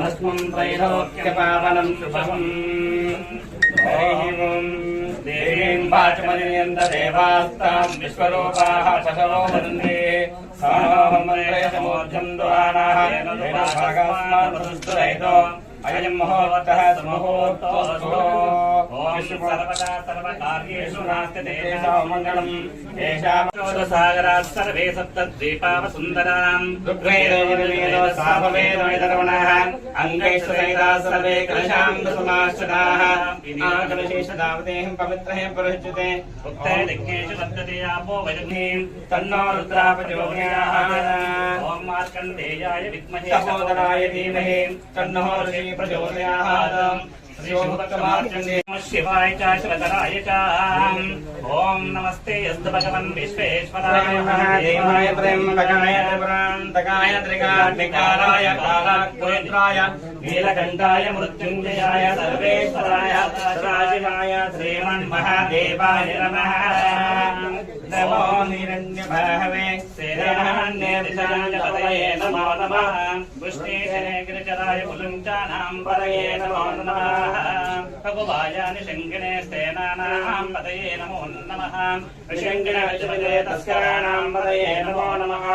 अस्मन् त्रैलोक्यपावनं शुभम् देवीं वाचमजयन्त देवास्तां विश्वरूपाः पशवो वन्दे सामोहमूर्धं द्वाराः अयं महोत्सवः सुमुहूर्तोऽस्तु सर्वदा सर्वकार्येषु नास्ति तेषां मङ्गलम् येषां सागरात् सर्वे सप्तद्वीपावसुन्दराम् ऋग्वेदोसामवेदवेदर्वणः अङ्गैस्तु सहिताः सर्वे कलशां दशमाश्चताः कलशेषदावतेहं पवित्रः पुरुष्यते उक्ते यज्ञेषु वर्तते आपो वजनीं तन्नो रुद्रा प्रचोदयात् ॐ मार्कण्डेयाय विद्महे सहोदराय धीमहि तन्नो ऋषिः प्रचोदयात् शिवाय च शिवतराय च ओम नमस्ते अस्तु भगवन् विश्वेश्वराय महादेवाय ब्रह्मकाय पुरान्तकाय त्रिकाग्निकालाय कालाग्नित्राय नीलकण्ठाय मृत्युञ्जयाय सर्वेश्वराय सदाशिवाय श्रीमन्महादेवाय नमः नमो हिरण्यबाहवे सेनान्यदिशाय नमो नमः पुष्णेशने गिरिचराय कुलञ्चानां पदये नमो नमः भगवायानि शङ्गिने सेनानां पदये नमो नमः शङ्गिने तस्कराणां पदये नमो नमः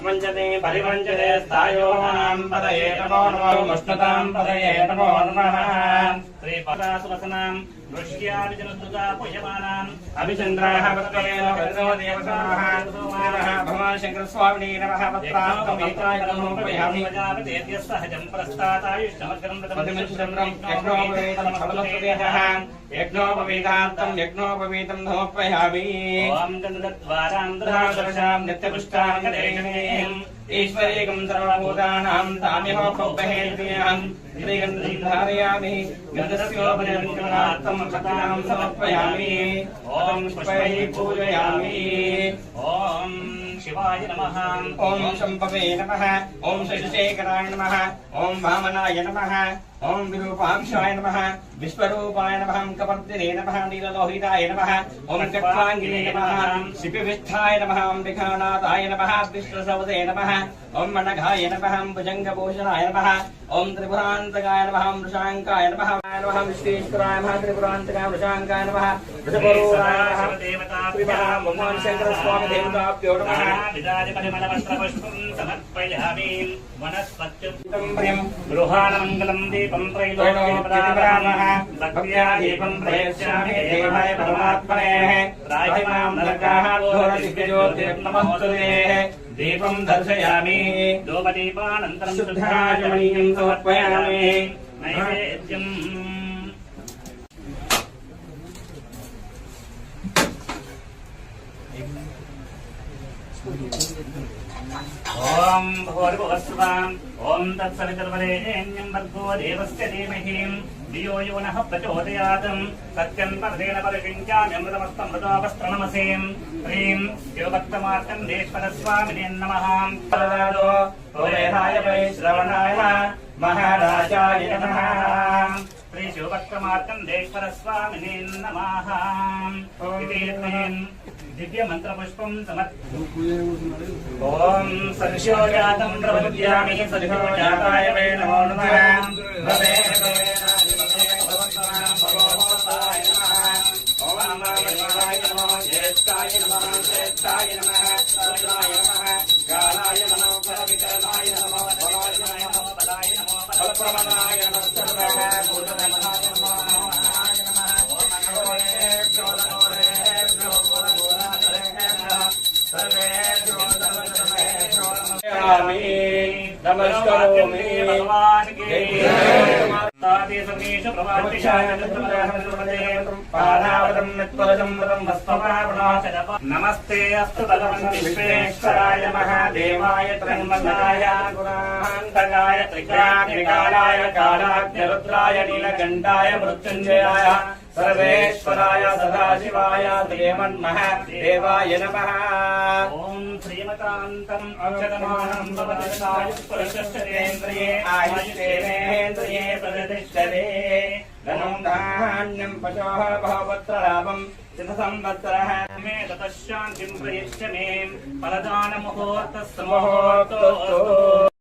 मञ्चते परिमञ्चते स्थायोनां पदये नमो नमः मुष्णतां पदये नमो नमः श्रीपदासुवसनां दृश्याभिजनस्तुता पूयमानाम् अभिचन्द्राः वत्वमेव वदनो देवताः नमः भगवान् शङ्करस्वामिने नमः पत्रान्तमेताय नमो पयामि प्रजापतेभ्यः सहजं प्रस्तातायुष्टमग्रं प्रथमचित्रं यज्ञोपवेतं फलवत्वदेहः यज्ञोपवेदान्तं यज्ञोपवेतं समर्पयामि ॐ गन्धद्वारान्तरादर्शां नित्यपुष्टां गणेशनेयम् ईश्वरेकं सर्वभूतानां ताम्यहो भोगहेन्द्रियं श्रीगन्धं धारयामि गन्धस्योपनिर्माणार्थं भक्तानां समर्पयामि ॐ पुष्पैः पूजयामि ॐ शिवाय नमः ॐ शम्भवे नमः ॐ शशिशेखराय नमः ॐ वामनाय नमः ॐ विरूपाक्षाय नमः विश्वरूपाय नमः कपर्दिने नमः नीललोहिताय नमः ॐ चक्राङ्गिने नमः शिपिविष्ठाय नमः विघानाथाय नमः विष्णुसवदे नमः ॐ मणघाय नमः भुजङ्गभूषणाय नमः ॐ त्रिपुरान्तकाय नमः वृषाङ्काय नमः विश्वेश्वराय नमः त्रिपुरान्तकाय वृषाङ्काय नमः वृषपरूराय नमः भगवान् शङ्करस्वामी देवताभ्यो नमः परिमलवस्त्रपुष्पं समर्पयामि वनस्पत्युक्तं प्रियं गृहाणमङ्गलं दीपं त्रैलोक्यप्रदामः भक्त्या दीपं प्रयच्छामि देवाय परमात्मने राजिमां नरकाः घोरदिव्यज्योतिर्नमोस्तुते दीपं दर्शयामि धूपदीपानन्तरं शुद्धाचमनीयं समर्पयामि नैवेद्यम् ओम भूर्भुवस्सुवां ओम तत्सवितुर्वरेण्यं भर्गो देवस्य धीमहि धियो यो नः प्रचोदयात् सत्यं परदेन परिकिञ्चाम्यमृतमस्तमृतोपस्त्रणमसे ह्रीं शिवभक्तमार्कण्डेश्वरस्वामिने नमः प्रदादो वेदाय वैश्रवणाय महाराजाय नमः श्री शिवभक्तमार्कण्डेश्वरस्वामिने नमः दिव्य मंत्र पुष्पं ओम सदस्यो जातं प्रपद्यामि सदस्यो जाताय वै नमो नमः भवे ओम नमः ज्येष्ठाय नमः ज्येष्ठाय नमः रुद्राय नमः कालाय नमः फलविकरणाय नमः बलाय नमः बलाय नमः फलप्रमदाय नमः सर्वः भूतनमः नमस्कारोमि भगवान के ताते समेश प्रवादिशाय पादावदं नित्वसंवदं वस्तवावनाचनप नमस्ते अस्तु भगवन् विश्वेश्वराय महादेवाय त्र्यम्बकाय गुणान्तकाय त्रिकाग्निकालाय कालाग्निरुद्राय नीलकण्ठाय मृत्युञ्जयाय सर्वेश्वराय सदाशिवाय श्रीमन्महादेवाय नमः ओम श्रीमतान्तम् अक्षरमाणं भवति पुरुषश्चरेन्द्रिये आयुष्येन्द्रिये प्रतिष्ठते धनं धान्यं पशोः बहुपुत्रलाभं चितसंवत्सरः मे ततः शान्तिं प्रयच्छ मे फलदानमुहूर्तः मुहूर्तोऽस्तु